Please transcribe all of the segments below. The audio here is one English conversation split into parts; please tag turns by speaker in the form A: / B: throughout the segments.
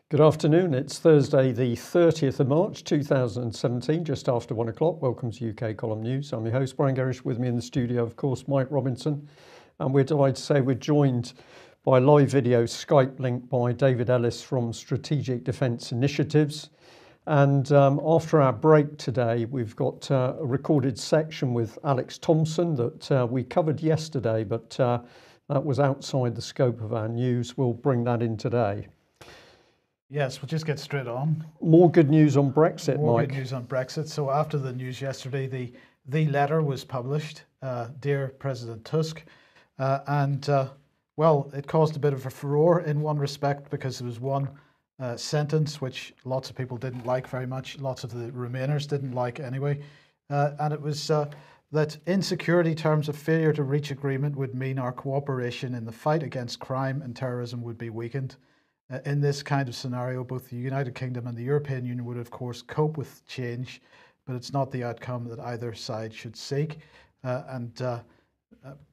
A: Good afternoon. It's Thursday, the 30th of March 2017, just after 1 o'clock. Welcome to UK Column News. I'm your host, Brian Gerrish. With me in the studio, of course, Mike Robinson. And we're delighted to say we're joined by live video Skype link by David Ellis from Strategic Defence Initiatives. And after our break today, we've got a recorded section with Alex Thomson that we covered yesterday, but that was outside the scope of our news. We'll bring that in today.
B: Yes, we'll just get straight on.
A: More good news on Brexit, Mike.
B: More good news on Brexit. So after the news yesterday, the letter was published, Dear President Tusk, well, it caused a bit of a furore in one respect because there was one sentence which lots of people didn't like very much, lots of the Remainers didn't like anyway, and it was that in security terms, a failure to reach agreement would mean our cooperation in the fight against crime and terrorism would be weakened. In this kind of scenario, both the United Kingdom and the European Union would, of course, cope with change, but it's not the outcome that either side should seek.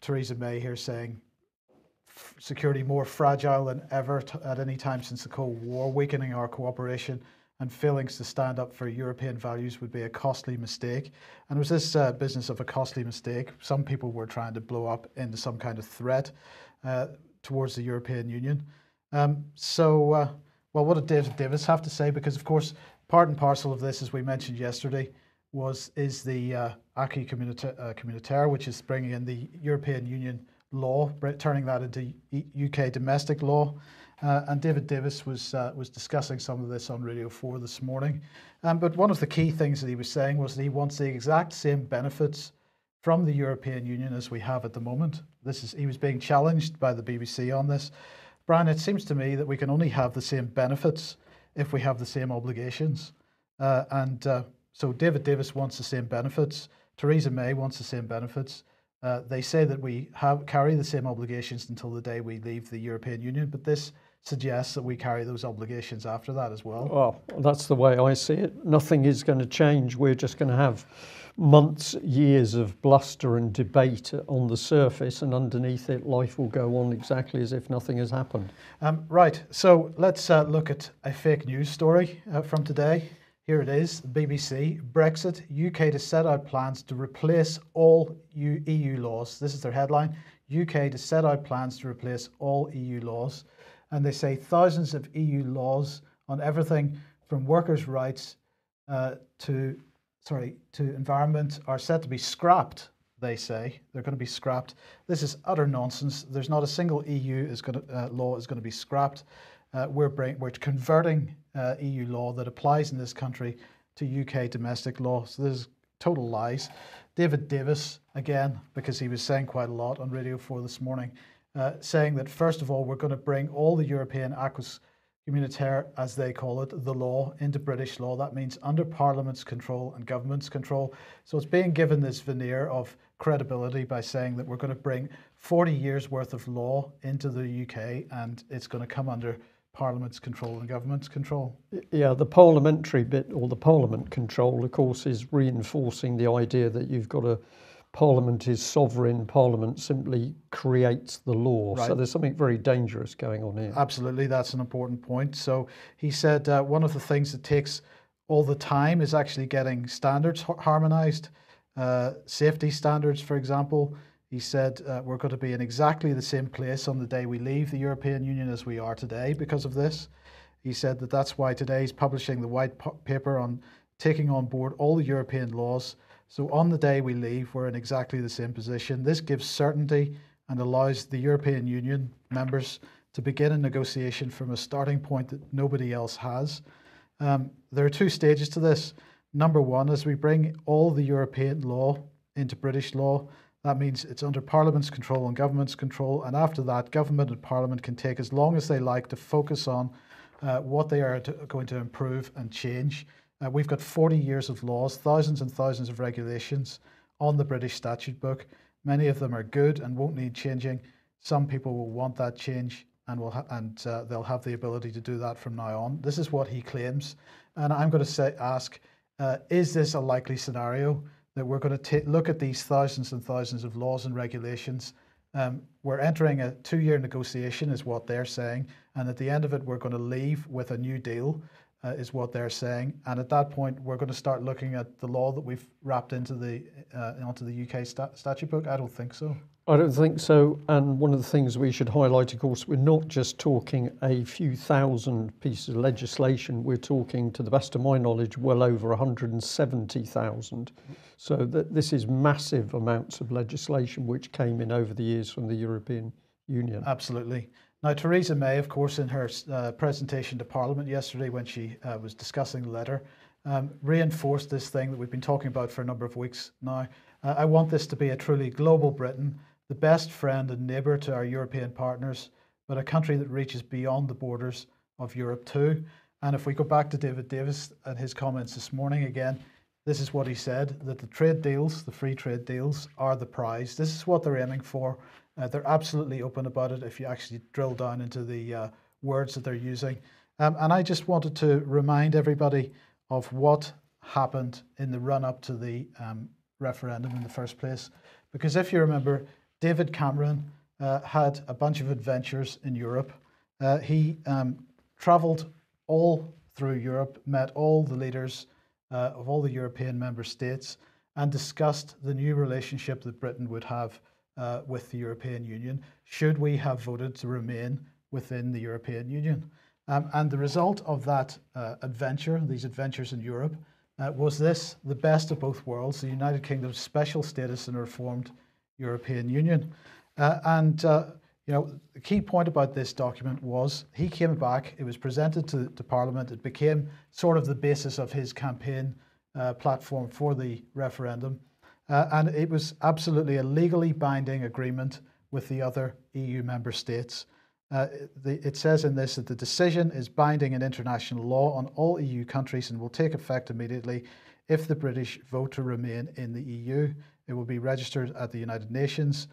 B: Theresa May here saying security more fragile than ever at any time since the Cold War, weakening our cooperation and failings to stand up for European values would be a costly mistake. And it was this business of a costly mistake. Some people were trying to blow up into some kind of threat towards the European Union. Well, what did David Davis have to say? Because, of course, part and parcel of this, as we mentioned yesterday, is the acquis communautaire, which is bringing in the European Union law, turning that into UK domestic law. And David Davis was discussing some of this on Radio 4 this morning. But one of the key things that he was saying was that he wants the exact same benefits from the European Union as we have at the moment. He was being challenged by the BBC on this. Brian, it seems to me that we can only have the same benefits if we have the same obligations. So David Davis wants the same benefits. Theresa May wants the same benefits. They say that we carry the same obligations until the day we leave the European Union, but this suggests that we carry those obligations after that as well.
A: Well, that's the way I see it. Nothing is going to change. We're just going to have months, years of bluster and debate on the surface, and underneath it, life will go on exactly as if nothing has happened.
B: Right, so let's look at a fake news story from today. Here it is, BBC, Brexit, UK to set out plans to replace all EU laws. This is their headline, UK to set out plans to replace all EU laws. And they say thousands of EU laws on everything from workers' rights to environment are set to be scrapped, they say. They're going to be scrapped. This is utter nonsense. There's not a single EU law is going to be scrapped. We're converting EU law that applies in this country to UK domestic law. So this is total lies. David Davis, again, because he was saying quite a lot on Radio 4 this morning, saying that first of all, we're going to bring all the European acquis communautaire, as they call it, the law, into British law. That means under Parliament's control and government's control. So it's being given this veneer of credibility by saying that we're going to bring 40 years worth of law into the UK and it's going to come under Parliament's control and government's control.
A: Yeah, the parliamentary bit, or the Parliament control, of course, is reinforcing the idea that you've got a Parliament is sovereign, Parliament simply creates the law. Right. So there's something very dangerous going on here.
B: Absolutely, that's an important point. So he said one of the things that takes all the time is actually getting standards harmonised, safety standards, for example. He said we're going to be in exactly the same place on the day we leave the European Union as we are today because of this. He said that that's why today he's publishing the white paper on taking on board all the European laws. So on the day we leave, we're in exactly the same position. This gives certainty and allows the European Union members to begin a negotiation from a starting point that nobody else has. There are two stages to this. Number one, as we bring all the European law into British law, that means it's under Parliament's control and government's control. And after that, government and Parliament can take as long as they like to focus on what they are going to improve and change. We've got 40 years of laws, thousands and thousands of regulations on the British statute book. Many of them are good and won't need changing. Some people will want that change and they'll have the ability to do that from now on. This is what he claims. And I'm going to ask, is this a likely scenario that we're going to look at these thousands and thousands of laws and regulations. We're entering a 2-year negotiation, is what they're saying, and at the end of it, we're going to leave with a new deal, is what they're saying. And at that point, we're going to start looking at the law that we've wrapped into onto the UK statute book. I don't think so.
A: I don't think so. And one of the things we should highlight, of course, we're not just talking a few thousand pieces of legislation. We're talking, to the best of my knowledge, well over 170,000. So this is massive amounts of legislation which came in over the years from the European Union.
B: Absolutely. Now, Theresa May, of course, in her presentation to Parliament yesterday when she was discussing the letter, reinforced this thing that we've been talking about for a number of weeks now. I want this to be a truly global Britain, the best friend and neighbour to our European partners, but a country that reaches beyond the borders of Europe too. And if we go back to David Davis and his comments this morning again, this is what he said, that the trade deals, the free trade deals, are the prize. This is what they're aiming for. They're absolutely open about it if you actually drill down into the words that they're using. And I just wanted to remind everybody of what happened in the run-up to the referendum in the first place. Because if you remember, David Cameron had a bunch of adventures in Europe. He travelled all through Europe, met all the leaders of all the European member states, and discussed the new relationship that Britain would have with the European Union, should we have voted to remain within the European Union. And the result of that these adventures in Europe, was this: the best of both worlds, the United Kingdom's special status in a reformed European Union. You know, the key point about this document was he came back, it was presented to Parliament, it became sort of the basis of his campaign platform for the referendum. And it was absolutely a legally binding agreement with the other EU member states. It says in this that the decision is binding in international law on all EU countries and will take effect immediately if the British vote to remain in the EU. It will be registered at the United Nations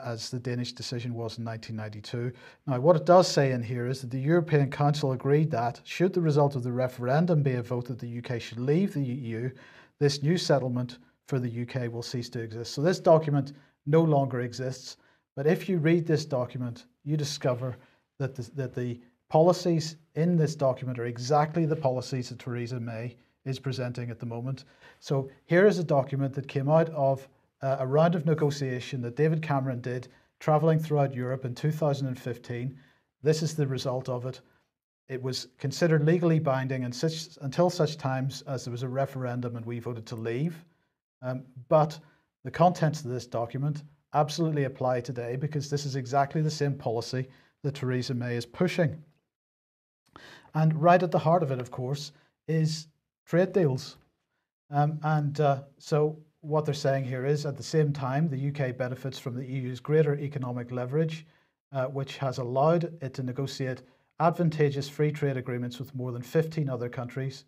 B: as the Danish decision was in 1992. Now, what it does say in here is that the European Council agreed that, should the result of the referendum be a vote that the UK should leave the EU, this new settlement for the UK will cease to exist. So this document no longer exists. But if you read this document, you discover that the policies in this document are exactly the policies that Theresa May is presenting at the moment. So here is a document that came out of a round of negotiation that David Cameron did, travelling throughout Europe in 2015. This is the result of it. It was considered legally binding until such times as there was a referendum and we voted to leave. But the contents of this document absolutely apply today, because this is exactly the same policy that Theresa May is pushing. And right at the heart of it, of course, is trade deals. So what they're saying here is, at the same time, the UK benefits from the EU's greater economic leverage, which has allowed it to negotiate advantageous free trade agreements with more than 50 other countries.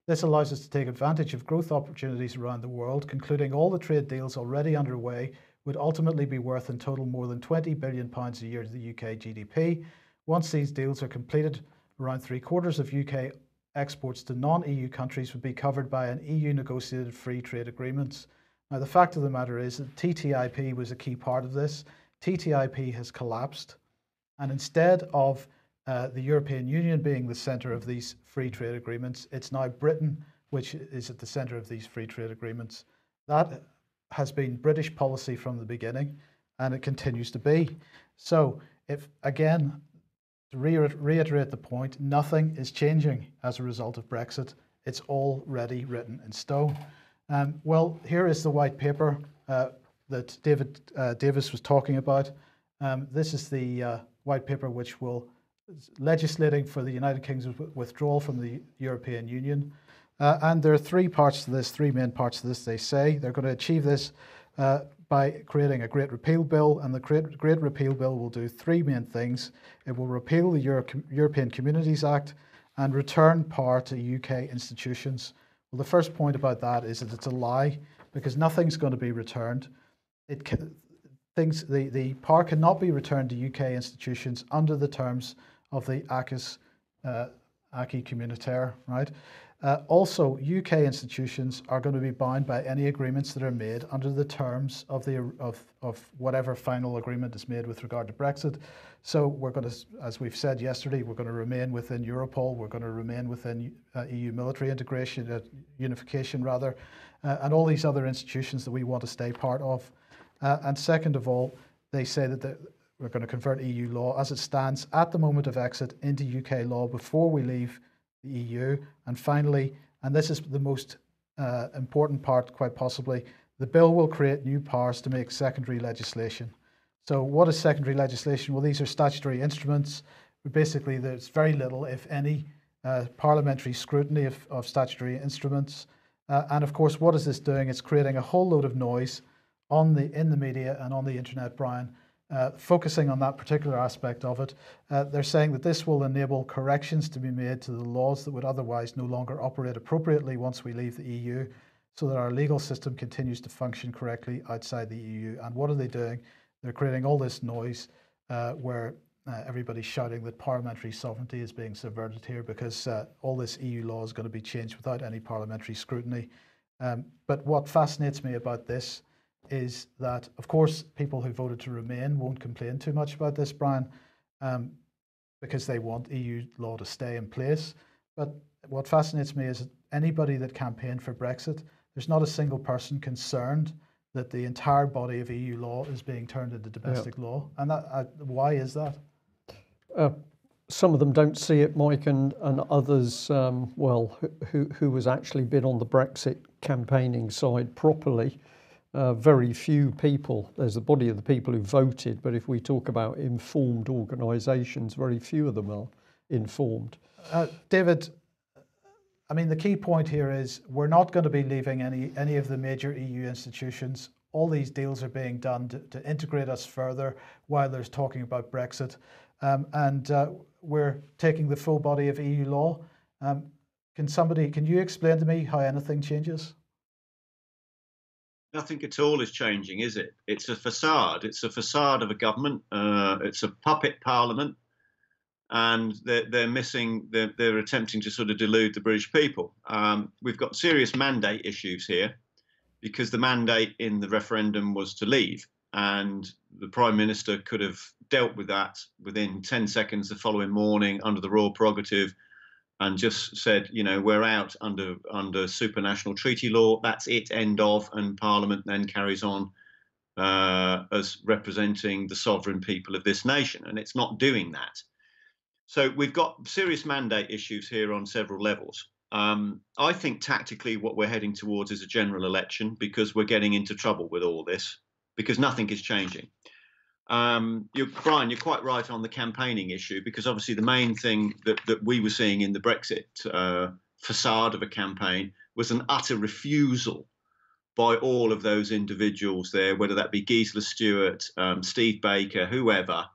B: This allows us to take advantage of growth opportunities around the world, concluding all the trade deals already underway would ultimately be worth in total more than £20 billion a year to the UK GDP. Once these deals are completed, around 3/4 of UK exports to non-EU countries would be covered by an EU negotiated free trade agreements. Now, the fact of the matter is that TTIP was a key part of this. TTIP has collapsed, and instead of the European Union being the centre of these free trade agreements, it's now Britain which is at the centre of these free trade agreements. That has been British policy from the beginning, and it continues to be. So, if again, to reiterate the point, nothing is changing as a result of Brexit. It's already written in stone. Well, here is the white paper that David Davis was talking about. This is the white paper which will legislating for the United Kingdom's withdrawal from the European Union. And there are three main parts to this. They say they're going to achieve this by creating a Great Repeal Bill, and the Great Repeal Bill will do three main things. It will repeal the European Communities Act and return power to UK institutions. Well, the first point about that is that it's a lie, because nothing's going to be returned. The power cannot be returned to UK institutions under the terms of the ACAS acquis communautaire, right? Also, UK institutions are going to be bound by any agreements that are made under the terms of whatever final agreement is made with regard to Brexit. So we're going to, as we've said yesterday, we're going to remain within Europol, we're going to remain within EU military integration, unification rather, and all these other institutions that we want to stay part of. And second of all, they say that we're going to convert EU law as it stands at the moment of exit into UK law before we leave the EU. And finally, and this is the most important part quite possibly, the bill will create new powers to make secondary legislation. So what is secondary legislation? Well, these are statutory instruments. Basically, there's very little, if any, parliamentary scrutiny of statutory instruments. And of course, what is this doing? It's creating a whole load of noise in the media and on the internet, Brian, focusing on that particular aspect of it. They're saying that this will enable corrections to be made to the laws that would otherwise no longer operate appropriately once we leave the EU, so that our legal system continues to function correctly outside the EU. And what are they doing? They're creating all this noise where everybody's shouting that parliamentary sovereignty is being subverted here because all this EU law is going to be changed without any parliamentary scrutiny. But what fascinates me about this is that, of course, people who voted to remain won't complain too much about this, Brian, because they want EU law to stay in place. But what fascinates me is that anybody that campaigned for Brexit, there's not a single person concerned that the entire body of EU law is being turned into domestic law. And why is that?
A: Some of them don't see it, Mike, and others, who has actually been on the Brexit campaigning side properly, very few people. There's the body of the people who voted, but if we talk about informed organisations, very few of them are informed.
B: David, I mean, the key point here is we're not going to be leaving any of the major EU institutions. All these deals are being done to integrate us further while there's talking about Brexit. And we're taking the full body of EU law. Can you explain to me how anything changes?
C: Nothing at all is changing, is it? It's a facade. It's a facade of a government. It's a puppet parliament. And they're missing, they're attempting to sort of delude the British people. We've got serious mandate issues here because the mandate in the referendum was to leave. And the Prime Minister could have dealt with that within 10 seconds the following morning under the royal prerogative and just said, you know, we're out under supranational treaty law. That's it, end of. And Parliament then carries on as representing the sovereign people of this nation. And it's not doing that. So we've got serious mandate issues here on several levels. I think tactically what we're heading towards is a general election because we're getting into trouble with all this because nothing is changing. Brian, you're quite right on the campaigning issue because obviously the main thing that we were seeing in the Brexit facade of a campaign was an utter refusal by all of those individuals there, whether that be Gisela Stewart, Steve Baker, whoever,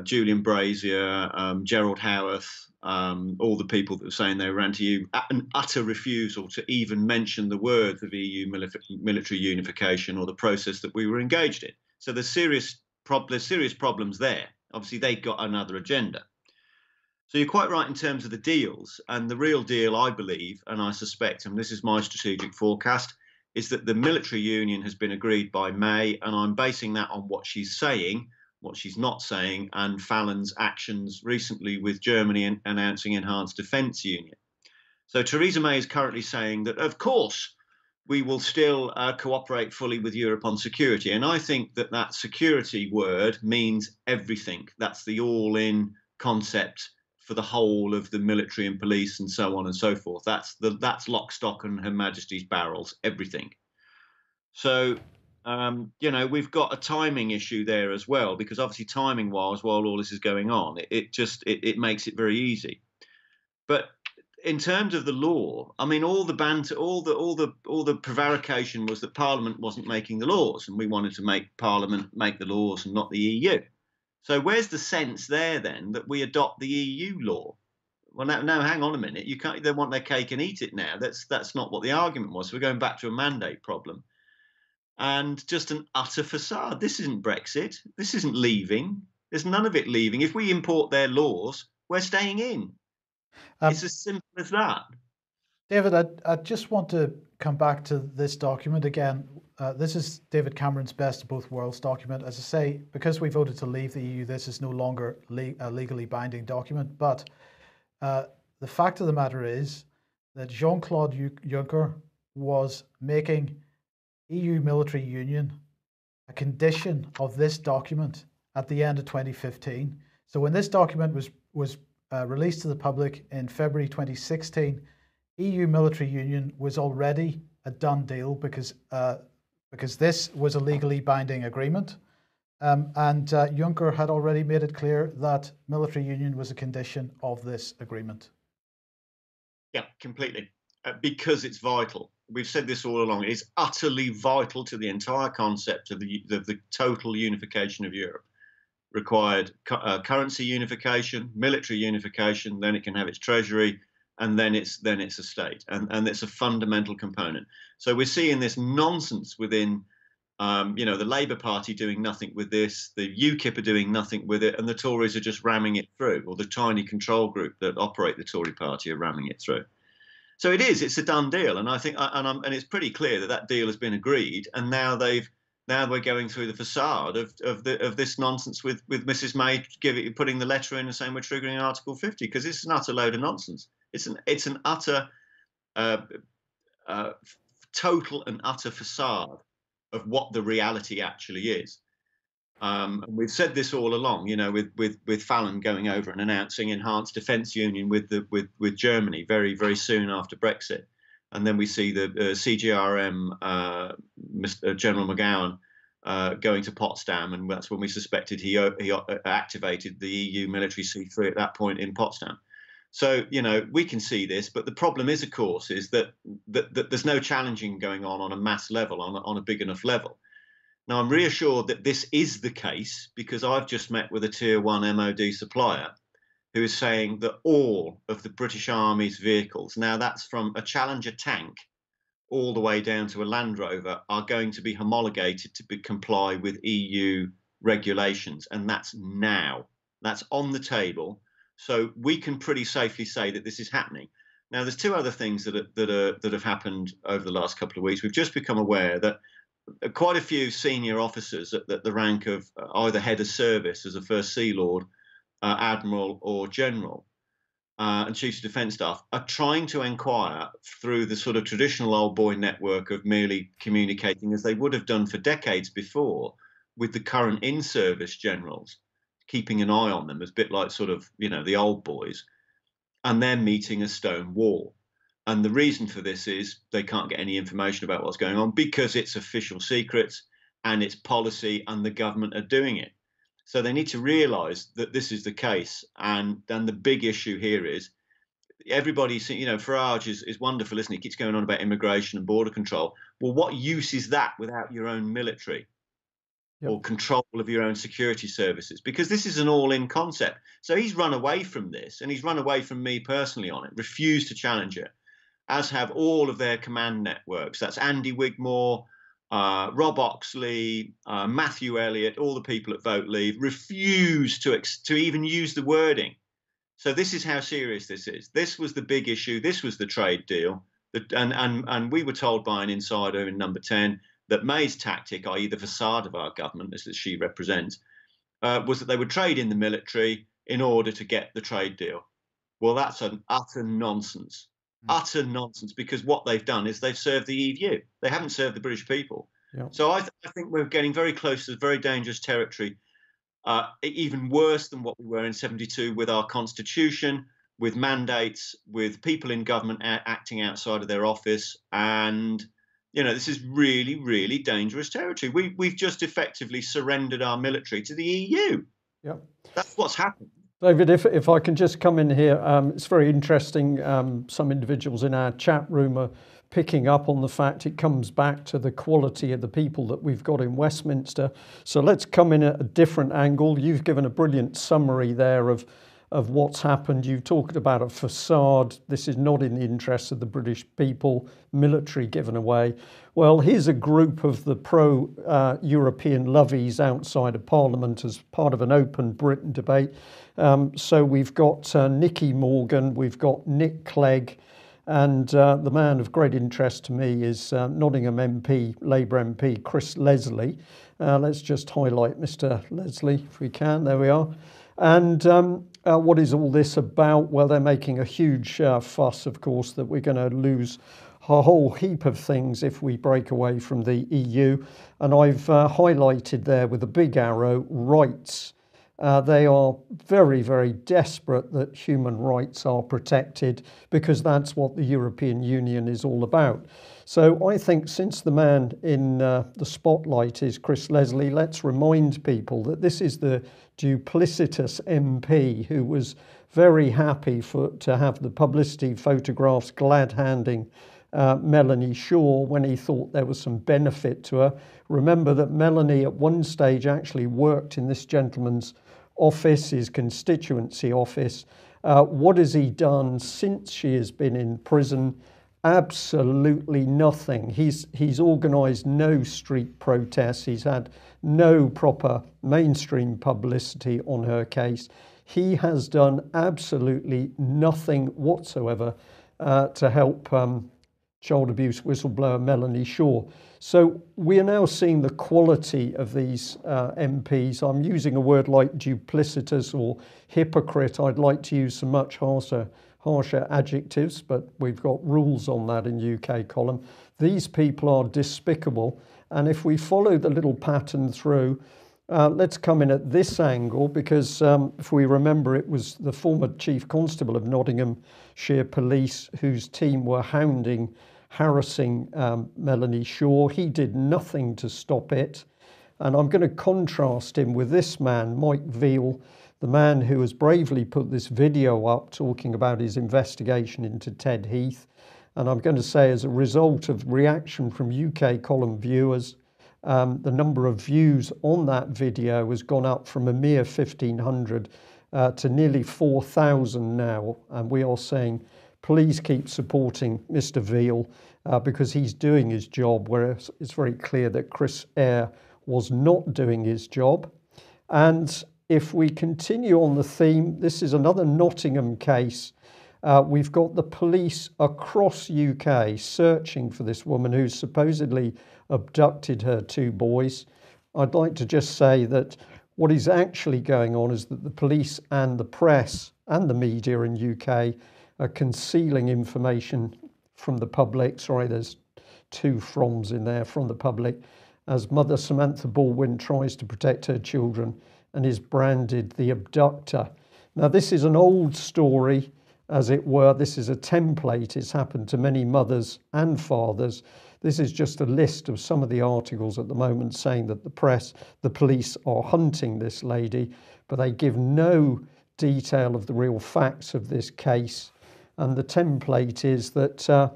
C: Julian Brazier, Gerald Howarth, all the people that were saying they were anti-EU, an utter refusal to even mention the words of EU military unification or the process that we were engaged in. So there's serious problems there. Obviously, they've got another agenda. So you're quite right in terms of the deals. And the real deal, I believe, and I suspect, and this is my strategic forecast, is that the military union has been agreed by May. And I'm basing that on what she's saying, what she's not saying, and Fallon's actions recently with Germany announcing enhanced defence union. So Theresa May is currently saying that, of course, we will still cooperate fully with Europe on security. And I think that that security word means everything. That's the all-in concept for the whole of the military and police and so on and so forth. That's lock, stock and Her Majesty's barrels, everything. So, you know, we've got a timing issue there as well, because obviously timing-wise, while all this is going on, it makes it very easy. But in terms of the law, I mean, all the banter, all the prevarication was that Parliament wasn't making the laws, and we wanted to make Parliament make the laws and not the EU. So where's the sense there then that we adopt the EU law? Well, no, hang on a minute. You can't. They want their cake and eat it now. That's not what the argument was. So we're going back to a mandate problem, and just an utter facade. This isn't Brexit. This isn't leaving. There's none of it leaving. If we import their laws, we're staying in. It's as simple as that.
B: David, I just want to come back to this document again. This is David Cameron's Best of Both Worlds document. As I say, because we voted to leave the EU, this is no longer a legally binding document. But the fact of the matter is that Jean-Claude Juncker was making EU military union a condition of this document at the end of 2015. So when this document was released to the public in February 2016, EU military union was already a done deal because this was a legally binding agreement. And Juncker had already made it clear that military union was a condition of this agreement.
C: Yeah, completely. Because it's vital. We've said this all along. It's utterly vital to the entire concept of the total unification of Europe. Required currency unification, military unification, then it can have its treasury, and then it's a state, and it's a fundamental component. So we're seeing this nonsense within, the Labour Party doing nothing with this, the UKIP are doing nothing with it, and the Tories are just ramming it through, or the tiny control group that operate the Tory party are ramming it through. So it's a done deal, and I think, and it's pretty clear that deal has been agreed, and now we're going through the facade of this nonsense with Mrs May putting the letter in and saying we're triggering Article 50, because it's an utter load of nonsense. It's an utter total and utter facade of what the reality actually is. And we've said this all along, with Fallon going over and announcing enhanced defence union with Germany very, very soon after Brexit. And then we see the CGRM, General McGowan, going to Potsdam, and that's when we suspected he activated the EU military C3 at that point in Potsdam. So, we can see this, but the problem is, of course, is that there's no challenging going on a mass level, on a big enough level. Now, I'm reassured that this is the case because I've just met with a Tier 1 MOD supplier who is saying that all of the British Army's vehicles, now that's from a Challenger tank all the way down to a Land Rover, are going to be homologated to comply with EU regulations. And that's now. That's on the table. So we can pretty safely say that this is happening. Now, there's two other things that have happened over the last couple of weeks. We've just become aware that quite a few senior officers at the rank of either head of service as a First Sea Lord, Admiral or General, and Chiefs of Defence Staff are trying to inquire through the sort of traditional old boy network of merely communicating as they would have done for decades before with the current in-service generals, keeping an eye on them as a bit like sort of, the old boys, and they're meeting a stone wall. And the reason for this is they can't get any information about what's going on because it's official secrets and it's policy and the government are doing it. So they need to realise that this is the case. And then the big issue here is everybody, Farage is wonderful, isn't he? He keeps going on about immigration and border control. Well, what use is that without your own military? Yep. Or control of your own security services? Because this is an all-in concept. So he's run away from this, and he's run away from me personally on it, refused to challenge it, as have all of their command networks. That's Andy Wigmore, Rob Oxley, Matthew Elliott, all the people at Vote Leave refuse to even use the wording. So this is how serious this is. This was the big issue. This was the trade deal. And we were told by an insider in Number 10 that May's tactic, i.e. the facade of our government, as she represents, was that they would trade in the military in order to get the trade deal. Well, that's an utter nonsense. Utter nonsense, because what they've done is they've served the EU. They haven't served the British people. Yeah. So I think we're getting very close to very dangerous territory, even worse than what we were in 72 with our constitution, with mandates, with people in government acting outside of their office. And, this is really, really dangerous territory. We've just effectively surrendered our military to the EU. Yeah. That's what's happened.
A: David, if I can just come in here, it's very interesting. Some individuals in our chat room are picking up on the fact it comes back to the quality of the people that we've got in Westminster. So let's come in at a different angle. You've given a brilliant summary there of of what's happened. You've talked about a facade. This is not in the interests of the British people, military given away. Well, here's a group of the pro-European lovies outside of Parliament as part of an open Britain debate. So we've got Nicky Morgan, we've got Nick Clegg, and the man of great interest to me is Nottingham MP, Labour MP, Chris Leslie. Let's just highlight Mr. Leslie if we can. There we are. And what is all this about? Well, they're making a huge fuss, of course, that we're going to lose a whole heap of things if we break away from the EU. And I've highlighted there with a big arrow, rights. They are very, very desperate that human rights are protected because that's what the European Union is all about. So I think since the man in the spotlight is Chris Leslie, let's remind people that this is the duplicitous MP who was very happy to have the publicity photographs glad-handing Melanie Shaw when he thought there was some benefit to her. Remember that Melanie at one stage actually worked in this gentleman's office, his constituency office. What has he done since she has been in prison? Absolutely nothing. He's organised no street protests. He's had no proper mainstream publicity on her case. He has done absolutely nothing whatsoever to help child abuse whistleblower Melanie Shaw. So we are now seeing the quality of these MPs. I'm using a word like duplicitous or hypocrite. I'd like to use some much harsher adjectives, but we've got rules on that in UK column. These people are despicable. And if we follow the little pattern through, let's come in at this angle because if we remember, it was the former Chief Constable of Nottinghamshire Police whose team were harassing Melanie Shaw. He did nothing to stop it. And I'm going to contrast him with this man, Mike Veal, the man who has bravely put this video up talking about his investigation into Ted Heath. And I'm going to say as a result of reaction from UK column viewers, the number of views on that video has gone up from a mere 1,500 to nearly 4,000 now. And we are saying, please keep supporting Mr. Veal because he's doing his job, whereas it's very clear that Chris Eyre was not doing his job. And if we continue on the theme, this is another Nottingham case. We've got the police across UK searching for this woman who supposedly abducted her two boys. I'd like to just say that what is actually going on is that the police and the press and the media in UK are concealing information from the public. Sorry, there's two froms in there, from the public, as Mother Samantha Baldwin tries to protect her children and is branded the abductor. Now, this is an old story, as it were. This is a template. It's happened to many mothers and fathers. This is just a list of some of the articles at the moment saying that the police are hunting this lady, but they give no detail of the real facts of this case. And the template is that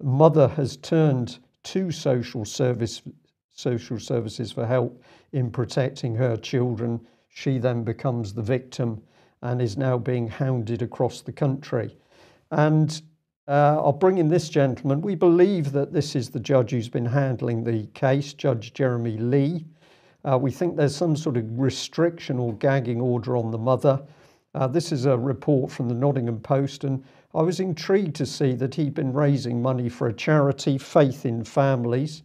A: mother has turned to social services for help in protecting her children. She then becomes the victim and is now being hounded across the country. And I'll bring in this gentleman. We believe that this is the judge who's been handling the case, Judge Jeremy Lee. We think there's some sort of restriction or gagging order on the mother. This is a report from the Nottingham Post, and I was intrigued to see that he'd been raising money for a charity, Faith in Families.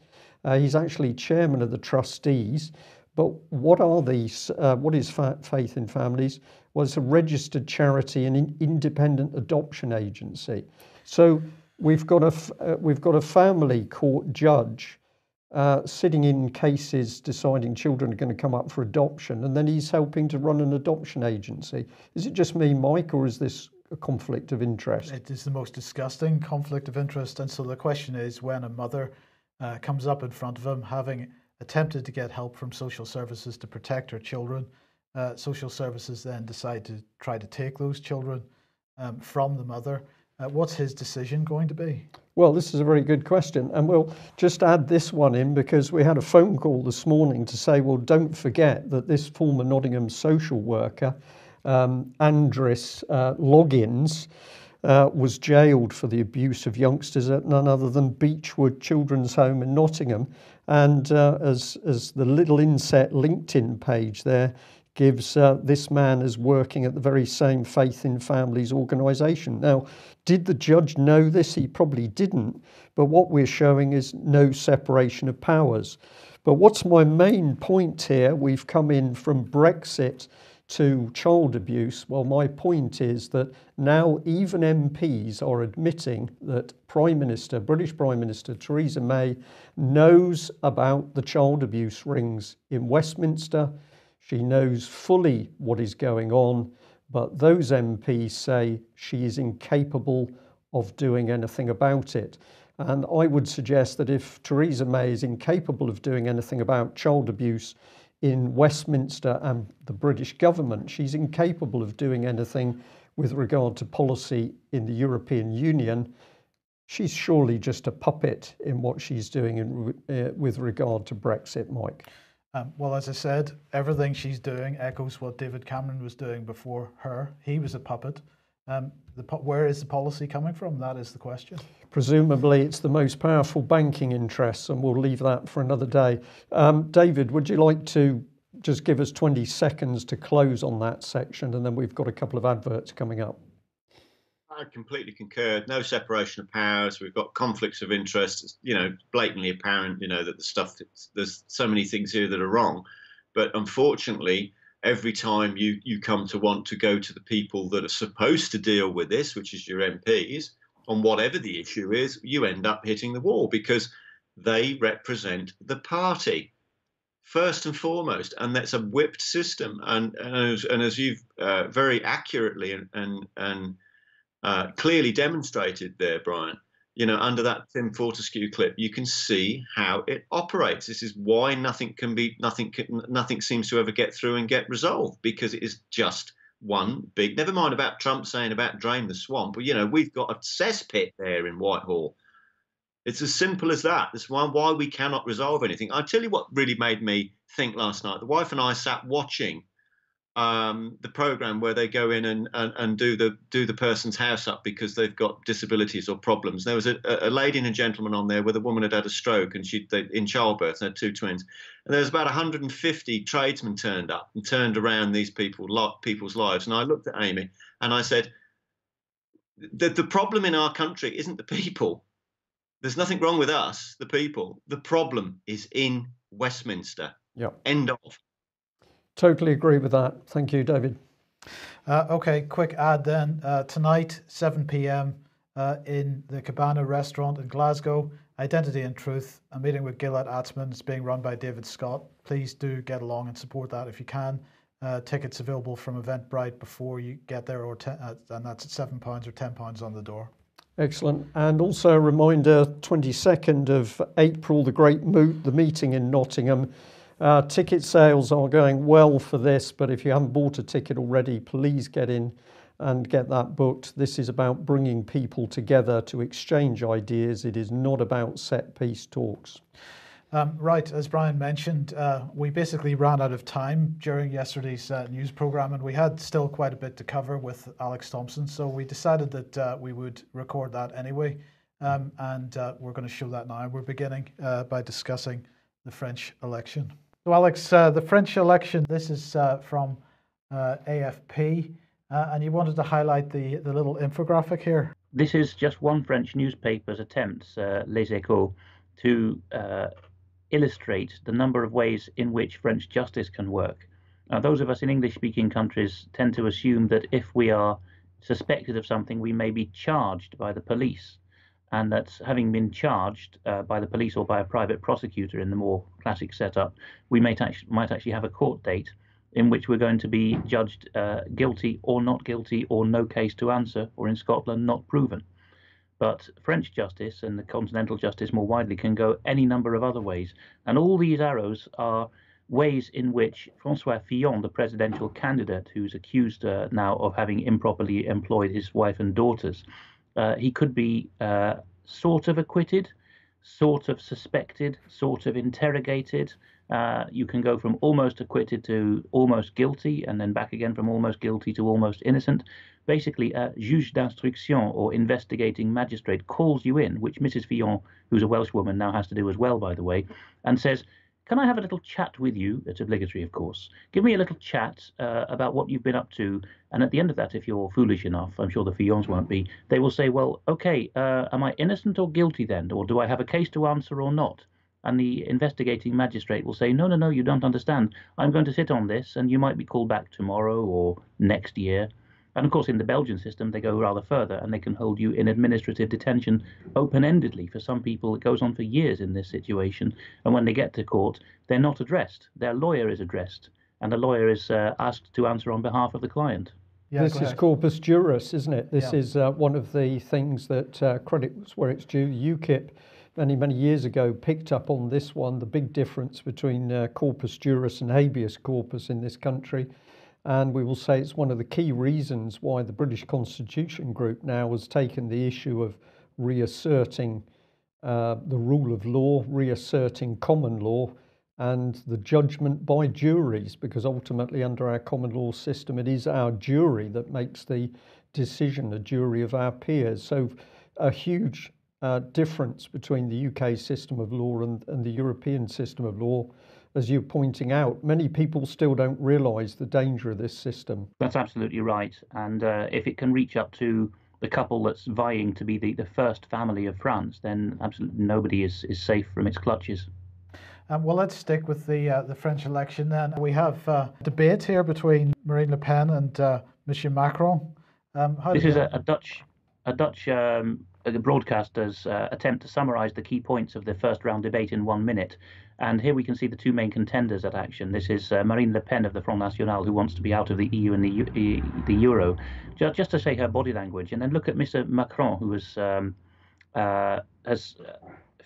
A: He's actually chairman of the trustees. But what are these? What is Faith in Families? Well, it's a registered charity and independent adoption agency. So we've got a family court judge sitting in cases deciding children are going to come up for adoption, and then he's helping to run an adoption agency. Is it just me, Mike, or is this a conflict of interest?
B: It is the most disgusting conflict of interest. And so the question is, when a mother comes up in front of him, having attempted to get help from social services to protect her children, social services then decide to try to take those children from the mother. What's his decision going to be?
A: Well, this is a very good question. And we'll just add this one in because we had a phone call this morning to say, well, don't forget that this former Nottingham social worker Andris Loggins was jailed for the abuse of youngsters at none other than Beechwood Children's Home in Nottingham. And as the little inset LinkedIn page there gives, this man is working at the very same Faith in Families organisation. Now, did the judge know this? He probably didn't. But what we're showing is no separation of powers. But what's my main point here? We've come in from Brexit to child abuse. Well, my point is that now even MPs are admitting that British Prime Minister Theresa May knows about the child abuse rings in Westminster. She knows fully what is going on, but those MPs say she is incapable of doing anything about it. And I would suggest that if Theresa May is incapable of doing anything about child abuse in Westminster and the British government, she's incapable of doing anything with regard to policy in the European Union. She's surely just a puppet in what she's doing with regard to Brexit, Mike.
B: Well, as I said, everything she's doing echoes what David Cameron was doing before her. He was a puppet. Where is the policy coming from? That is the question.
A: Presumably it's the most powerful banking interests, and we'll leave that for another day. David, would you like to just give us 20 seconds to close on that section, and then we've got a couple of adverts coming up?
C: I completely concur. No separation of powers. We've got conflicts of interest. It's, blatantly apparent, that there's so many things here that are wrong. But unfortunately, every time you come to want to go to the people that are supposed to deal with this, which is your MPs, on whatever the issue is, you end up hitting the wall because they represent the party first and foremost, and that's a whipped system. And as you've very accurately and clearly demonstrated there, Brian, under that Tim Fortescue clip, you can see how it operates. This is why nothing seems to ever get through and get resolved, because it is just one big, never mind about Trump saying about drain the swamp, but we've got a cesspit there in Whitehall. It's as simple as that. That's why we cannot resolve anything. I tell you what really made me think last night. The wife and I sat watching the program where they go in and do the person's house up because they've got disabilities or problems. There was a lady and a gentleman on there where the woman had had a stroke and they in childbirth and had two twins, and there was about 150 tradesmen turned up and turned around these people's lives. And I looked at Amy and I said, the problem in our country isn't the people. There's nothing wrong with us, the people. The problem is in Westminster.
A: Yep.
C: End of.
A: Totally agree with that. Thank you, David.
B: Okay, quick ad then. Tonight, 7 p.m. In the Cabana restaurant in Glasgow, Identity and Truth, a meeting with Gillette Atzman. It's being run by David Scott. Please do get along and support that if you can. Tickets available from Eventbrite before you get there, and that's at £7 or £10 on the door.
A: Excellent. And also a reminder, 22nd of April, the Great Moot, the meeting in Nottingham. Ticket sales are going well for this, but if you haven't bought a ticket already, please get in and get that booked. This is about bringing people together to exchange ideas. It is not about set piece talks.
B: Right, as Brian mentioned, we basically ran out of time during yesterday's news programme, and we had still quite a bit to cover with Alex Thomson, so we decided that we would record that anyway, and we're going to show that now. We're beginning by discussing the French election. So Alex, the French election, this is from AFP, and you wanted to highlight the little infographic here.
D: This is just one French newspaper's attempt, Les Echos, to illustrate the number of ways in which French justice can work. Now, those of us in English-speaking countries tend to assume that if we are suspected of something, we may be charged by the police, and that having been charged by the police or by a private prosecutor in the more classic setup, we might actually have a court date in which we're going to be judged guilty or not guilty, or no case to answer, or in Scotland, not proven. But French justice and the continental justice more widely can go any number of other ways. And all these arrows are ways in which François Fillon, the presidential candidate who's accused now of having improperly employed his wife and daughters, he could be sort of acquitted, sort of suspected, sort of interrogated, You can go from almost acquitted to almost guilty, and then back again from almost guilty to almost innocent. Basically, a juge d'instruction, or investigating magistrate, calls you in, which Mrs. Fillon, who's a Welsh woman, now has to do as well, by the way, and says, can I have a little chat with you? It's obligatory, of course. Give me a little chat about what you've been up to. And at the end of that, if you're foolish enough, I'm sure the Fillons won't be, they will say, well, okay, am I innocent or guilty then? Or do I have a case to answer or not? And the investigating magistrate will say, no, no, no, you don't understand. I'm going to sit on this, and you might be called back tomorrow or next year. And of course, in the Belgian system, they go rather further, and they can hold you in administrative detention open-endedly. For some people, it goes on for years in this situation. And when they get to court, they're not addressed. Their lawyer is addressed, and the lawyer is asked to answer on behalf of the client.
A: Yeah, this is corpus juris, isn't it? This is one of the things that credit's where it's due. UKIP, many, many years ago, picked up on this one, the big difference between corpus juris and habeas corpus in this country. And we will say it's one of the key reasons why the British Constitution Group now has taken the issue of reasserting the rule of law, reasserting common law, and the judgment by juries, because ultimately under our common law system, it is our jury that makes the decision, a jury of our peers. So a huge difference between the UK system of law and the European system of law. As you're pointing out, many people still don't realise the danger of this system.
D: That's absolutely right. And if it can reach up to the couple that's vying to be the first family of France, then absolutely nobody is safe from its clutches.
B: Well, let's stick with the French election then. We have a debate here between Marine Le Pen and Monsieur Macron.
D: This is a Dutch broadcaster's attempt to summarise the key points of the first round debate in 1 minute. And here we can see the two main contenders at action. This is Marine Le Pen of the Front National, who wants to be out of the EU and the Euro, just to say her body language. And then look at Mr. Macron, who has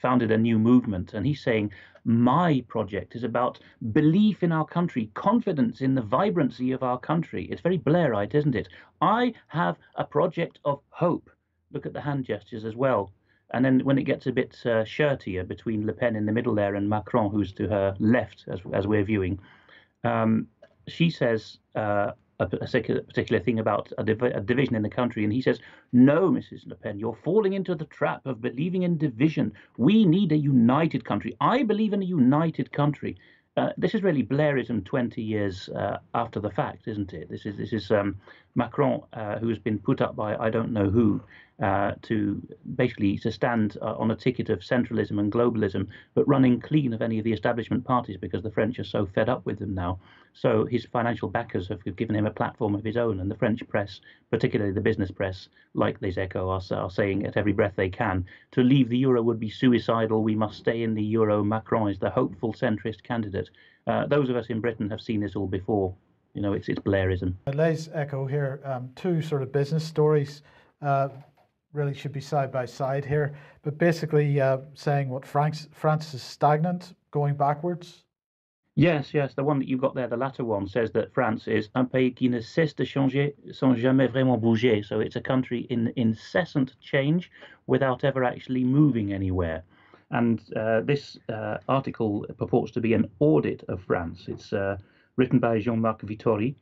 D: founded a new movement. And he's saying, my project is about belief in our country, confidence in the vibrancy of our country. It's very Blairite, isn't it? I have a project of hope. Look at the hand gestures as well. And then when it gets a bit shirtier between Le Pen in the middle there and Macron, who's to her left, as we're viewing, she says a particular thing about a division in the country. And he says, no, Mrs. Le Pen, you're falling into the trap of believing in division. We need a united country. I believe in a united country. This is really Blairism 20 years after the fact, isn't it? This is Macron, who has been put up by I don't know who, to stand on a ticket of centralism and globalism, but running clean of any of the establishment parties because the French are so fed up with them now. So his financial backers have given him a platform of his own, and the French press, particularly the business press, like Les Echos, are saying at every breath they can, to leave the euro would be suicidal. We must stay in the euro. Macron is the hopeful centrist candidate. Those of us in Britain have seen this all before. You know, it's Blairism.
B: Les Echos here, two sort of business stories. Really should be side by side here, but basically saying what France is stagnant, going backwards.
D: Yes, the one that you've got there, the latter one, says that France is un pays qui ne cesse de changer sans jamais vraiment bouger. So it's a country in incessant change without ever actually moving anywhere. And this article purports to be an audit of France. It's written by Jean-Marc Vittori,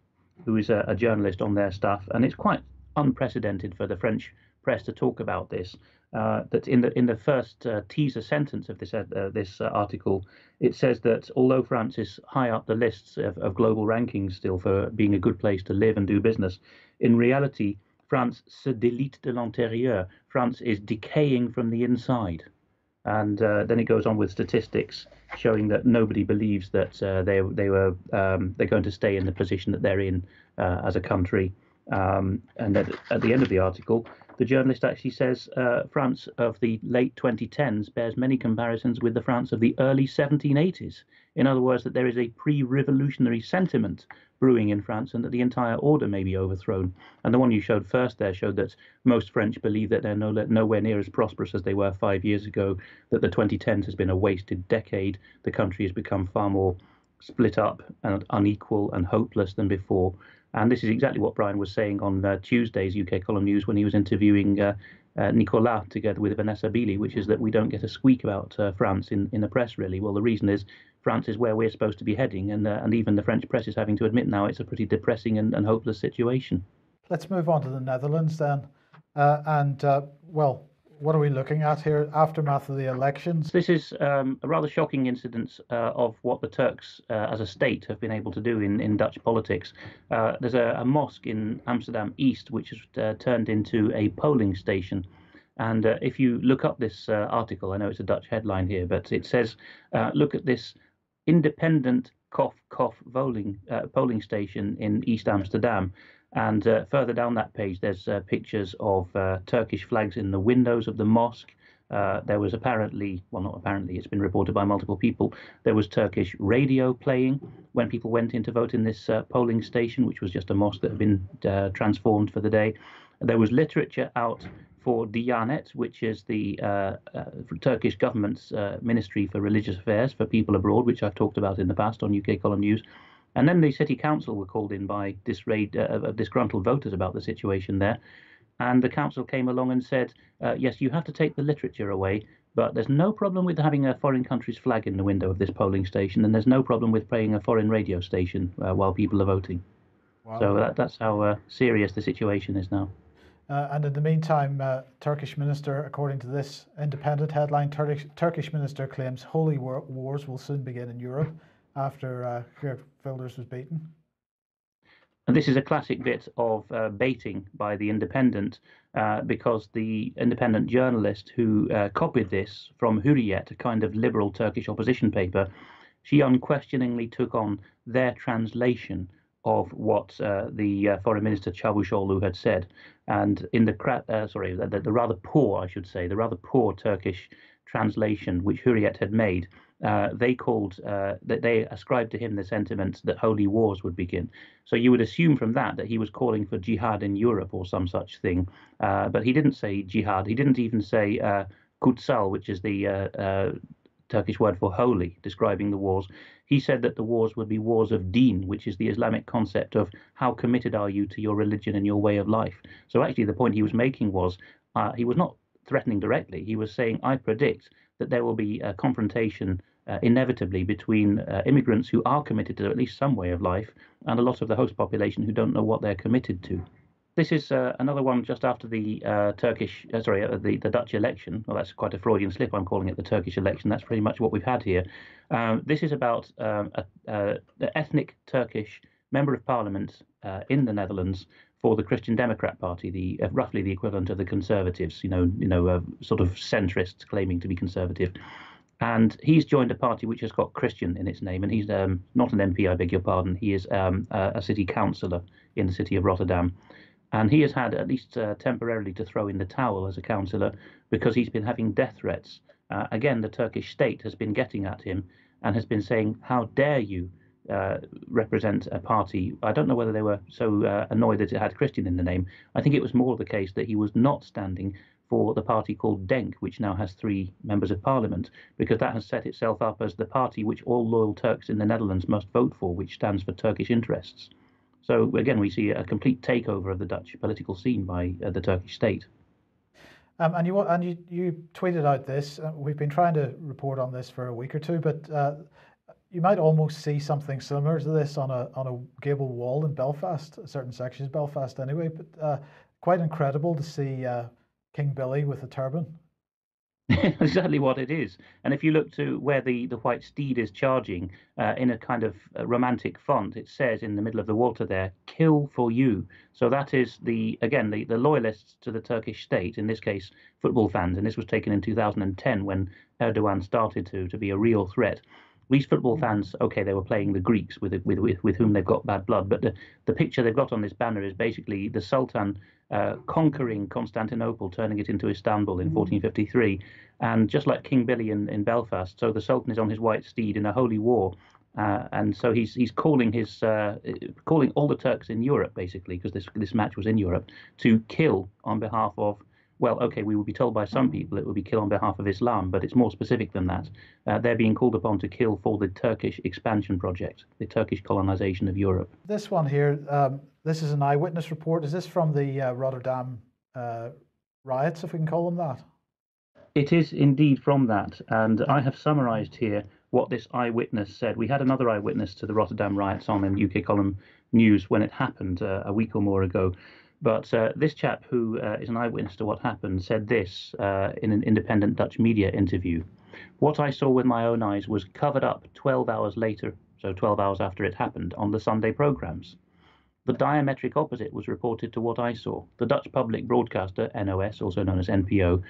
D: who is a journalist on their staff, and it's quite unprecedented for the French press to talk about this. That in the first teaser sentence of this article, it says that although France is high up the lists of global rankings still for being a good place to live and do business, in reality, France se délite de l'intérieur. France is decaying from the inside. And then it goes on with statistics showing that nobody believes that they're going to stay in the position that they're in as a country. And that at the end of the article, the journalist actually says France of the late 2010s bears many comparisons with the France of the early 1780s. In other words, that there is a pre-revolutionary sentiment brewing in France and that the entire order may be overthrown. And the one you showed first there showed that most French believe that they're nowhere near as prosperous as they were 5 years ago, that the 2010s has been a wasted decade. The country has become far more split up and unequal and hopeless than before. And this is exactly what Brian was saying on Tuesday's UK Column News when he was interviewing Nicolas together with Vanessa Beeley, which is that we don't get a squeak about France in the press, really. Well, the reason is France is where we're supposed to be heading, and even the French press is having to admit now it's a pretty depressing and hopeless situation.
B: Let's move on to the Netherlands then. Well, what are we looking at here? Aftermath of the elections.
D: This is a rather shocking incident of what the Turks as a state have been able to do in Dutch politics. There's a mosque in Amsterdam East which has turned into a polling station. And if you look up this article, I know it's a Dutch headline here, but it says, look at this independent polling station in East Amsterdam. And further down that page, there's pictures of Turkish flags in the windows of the mosque. There was apparently, well, not apparently, it's been reported by multiple people, there was Turkish radio playing when people went in to vote in this polling station, which was just a mosque that had been transformed for the day. There was literature out for Diyanet, which is the Turkish government's Ministry for Religious Affairs for people abroad, which I've talked about in the past on UK Column News. And then the city council were called in by disgruntled voters about the situation there. And the council came along and said, yes, you have to take the literature away, but there's no problem with having a foreign country's flag in the window of this polling station, and there's no problem with playing a foreign radio station while people are voting. Wow. So that's how serious the situation is now.
B: And in the meantime, Turkish minister, according to this independent headline, Turkish minister claims holy wars will soon begin in Europe after Geert Wilders was beaten.
D: And this is a classic bit of baiting by the Independent, because the independent journalist who copied this from Hürriyet, a kind of liberal Turkish opposition paper, she unquestioningly took on their translation of what the Foreign Minister Çavuşoğlu had said. And in the rather poor, I should say, the rather poor Turkish translation which Hürriyet had made, they ascribed to him the sentiment that holy wars would begin. So you would assume from that he was calling for jihad in Europe or some such thing. But he didn't say jihad. He didn't even say kutsal, which is the Turkish word for holy, describing the wars. He said that the wars would be wars of deen, which is the Islamic concept of how committed are you to your religion and your way of life. So actually the point he was making was he was not threatening directly. He was saying, I predict that there will be a confrontation inevitably between immigrants who are committed to at least some way of life and a lot of the host population who don't know what they're committed to. This is another one just after the the Dutch election. Well, that's quite a Freudian slip. I'm calling it the Turkish election. That's pretty much what we've had here. This is about the ethnic Turkish member of parliament in the Netherlands for the Christian Democrat Party, roughly the equivalent of the Conservatives. Sort of centrists claiming to be conservative. And he's joined a party which has got Christian in its name, and he's not an MP, I beg your pardon. He is a city councillor in the city of Rotterdam. And he has had at least temporarily to throw in the towel as a councillor because he's been having death threats. Again, the Turkish state has been getting at him and has been saying, how dare you represent a party? I don't know whether they were so annoyed that it had Christian in the name. I think it was more the case that he was not standing for the party called DENK, which now has 3 members of parliament, because that has set itself up as the party which all loyal Turks in the Netherlands must vote for, which stands for Turkish interests. So again, we see a complete takeover of the Dutch political scene by the Turkish state.
B: And you tweeted out this. We've been trying to report on this for a week or two, but you might almost see something similar to this on a gable wall in Belfast, certain sections of Belfast anyway. But quite incredible to see King Billy with a turban.
D: Exactly what it is. And if you look to where the white steed is charging in a kind of romantic font, it says in the middle of the water there, "Kill for you." So that is the loyalists to the Turkish state, in this case football fans, and this was taken in 2010 when Erdogan started to be a real threat. These football fans, okay, they were playing the Greeks with whom they've got bad blood, but the picture they've got on this banner is basically the Sultan conquering Constantinople, turning it into Istanbul in 1453. And just like King Billy in Belfast, so the Sultan is on his white steed in a holy war. And so he's calling calling all the Turks in Europe, basically, because this match was in Europe, to kill on behalf of, well, okay, we would be told by some people it would be kill on behalf of Islam, but it's more specific than that. They're being called upon to kill for the Turkish expansion project, the Turkish colonization of Europe.
B: This one here, this is an eyewitness report. Is this from the Rotterdam riots, if we can call them that?
D: It is indeed from that, and I have summarized here what this eyewitness said. We had another eyewitness to the Rotterdam riots on in UK Column News when it happened a week or more ago. But this chap, who is an eyewitness to what happened, said this in an independent Dutch media interview. What I saw with my own eyes was covered up 12 hours later, so 12 hours after it happened, on the Sunday programmes. The diametric opposite was reported to what I saw. The Dutch public broadcaster, NOS, also known as NPO,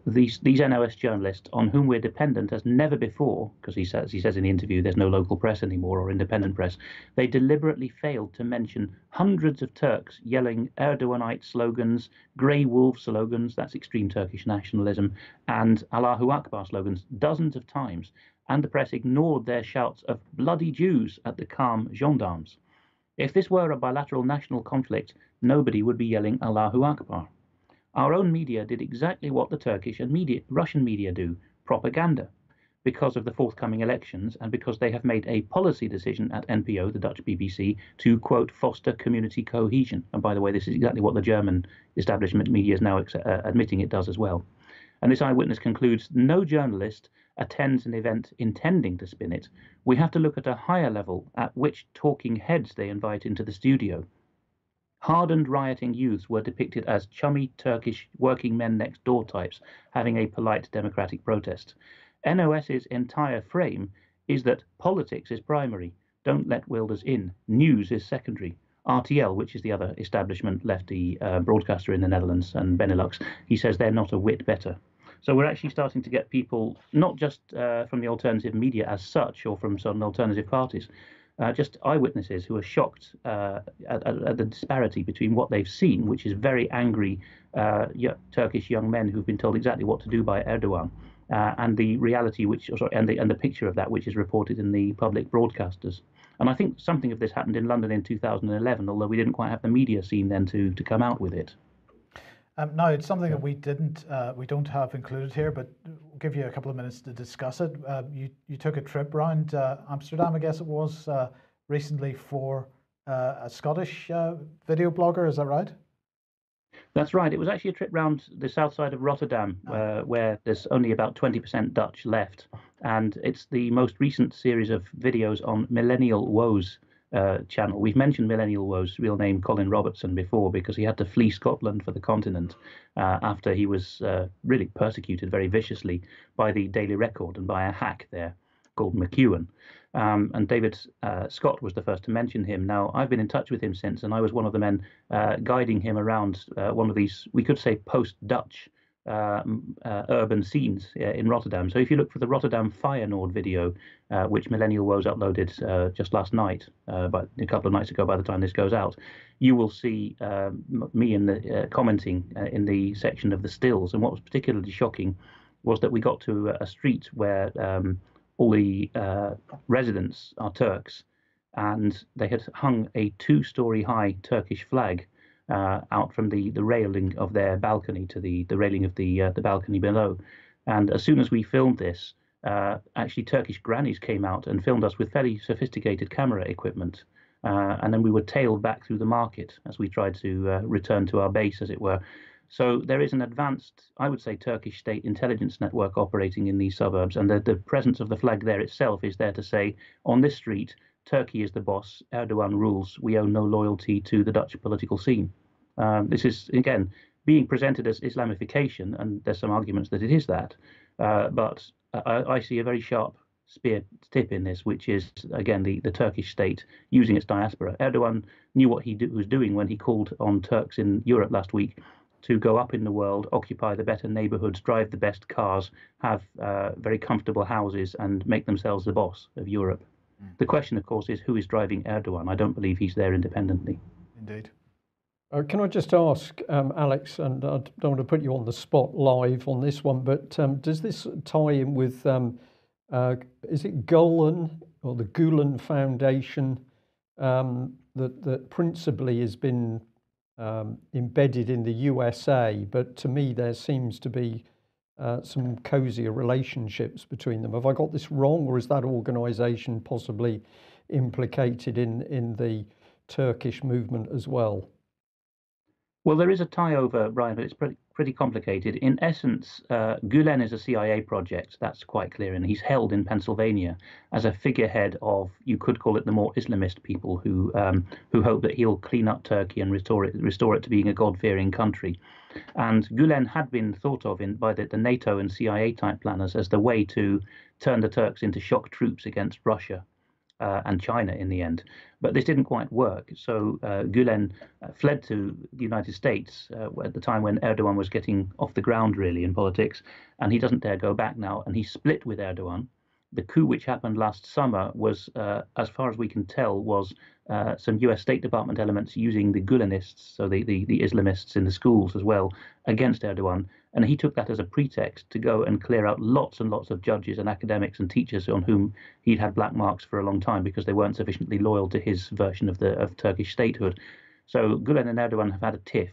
D: these NOS journalists, on whom we're dependent as never before, because he says in the interview there's no local press anymore or independent press, they deliberately failed to mention hundreds of Turks yelling Erdoganite slogans, grey wolf slogans, that's extreme Turkish nationalism, and Allahu Akbar slogans dozens of times, and the press ignored their shouts of bloody Jews at the calm gendarmes. If this were a bilateral national conflict, nobody would be yelling Allahu Akbar. Our own media did exactly what the Turkish and Russian media do, propaganda, because of the forthcoming elections and because they have made a policy decision at NPO, the Dutch BBC, to, quote, foster community cohesion. And by the way, this is exactly what the German establishment media is now admitting it does as well. And this eyewitness concludes, no journalist attends an event intending to spin it. We have to look at a higher level at which talking heads they invite into the studio. Hardened rioting youths were depicted as chummy Turkish working men next door types having a polite democratic protest. NOS's entire frame is that politics is primary. Don't let Wilders in. News is secondary. RTL, which is the other establishment lefty broadcaster in the Netherlands and Benelux, he says they're not a whit better. So we're actually starting to get people, not just from the alternative media as such or from some alternative parties, just eyewitnesses who are shocked at the disparity between what they've seen, which is very angry Turkish young men who've been told exactly what to do by Erdogan, and the reality, and the picture of that, which is reported in the public broadcasters. And I think something of this happened in London in 2011, although we didn't quite have the media scene then to come out with it.
B: No, it's something that we don't have included here, but we'll give you a couple of minutes to discuss it. You took a trip around Amsterdam, I guess it was, recently for a Scottish video blogger, is that right?
D: That's right. It was actually a trip round the south side of Rotterdam, where there's only about 20% Dutch left. And it's the most recent series of videos on Millennial Woes channel. We've mentioned Millennial Woes' real name, Colin Robertson, before because he had to flee Scotland for the continent after he was really persecuted very viciously by the Daily Record and by a hack there called McEwen. And David Scott was the first to mention him. Now, I've been in touch with him since, and I was one of the men guiding him around one of these, we could say, post-Dutch urban scenes in Rotterdam. So if you look for the Rotterdam Feyenoord video, which Millennial Woes uploaded just last night, but a couple of nights ago by the time this goes out, you will see me in the commenting in the section of the stills. And what was particularly shocking was that we got to a street where all the residents are Turks, and they had hung a 2-story high Turkish flag out from the railing of their balcony to the railing of the balcony below. And as soon as we filmed this, actually Turkish grannies came out and filmed us with fairly sophisticated camera equipment. And then we were tailed back through the market as we tried to return to our base, as it were. So there is an advanced, I would say, Turkish state intelligence network operating in these suburbs. And the presence of the flag there itself is there to say, on this street, Turkey is the boss, Erdogan rules, we owe no loyalty to the Dutch political scene. This is, again, being presented as Islamification, and there's some arguments that it is that. But I see a very sharp spear tip in this, which is, again, the Turkish state using its diaspora. Erdogan knew what he was doing when he called on Turks in Europe last week to go up in the world, occupy the better neighborhoods, drive the best cars, have very comfortable houses, and make themselves the boss of Europe. The question, of course, is who is driving Erdogan? I don't believe he's there independently.
B: Indeed.
A: Can I just ask, Alex, and I don't want to put you on the spot live on this one, but does this tie in with, is it Golan or the Gulen Foundation that principally has been embedded in the USA, but to me there seems to be some cozier relationships between them. Have I got this wrong, or is that organisation possibly implicated in the Turkish movement as well?
D: Well, there is a tie over, Brian, but it's pretty complicated. In essence, Gulen is a CIA project. That's quite clear, and he's held in Pennsylvania as a figurehead of, you could call it, the more Islamist people who hope that he'll clean up Turkey and restore it to being a God-fearing country. And Gulen had been thought of by the NATO and CIA type planners as the way to turn the Turks into shock troops against Russia. And China in the end. But this didn't quite work. So Gulen fled to the United States at the time when Erdogan was getting off the ground, really, in politics. And he doesn't dare go back now. And he split with Erdogan. The coup which happened last summer was, as far as we can tell, was some US State Department elements using the Gulenists, so the Islamists in the schools as well, against Erdogan. And he took that as a pretext to go and clear out lots and lots of judges and academics and teachers on whom he'd had black marks for a long time because they weren't sufficiently loyal to his version of Turkish statehood. So Gulen and Erdogan have had a tiff,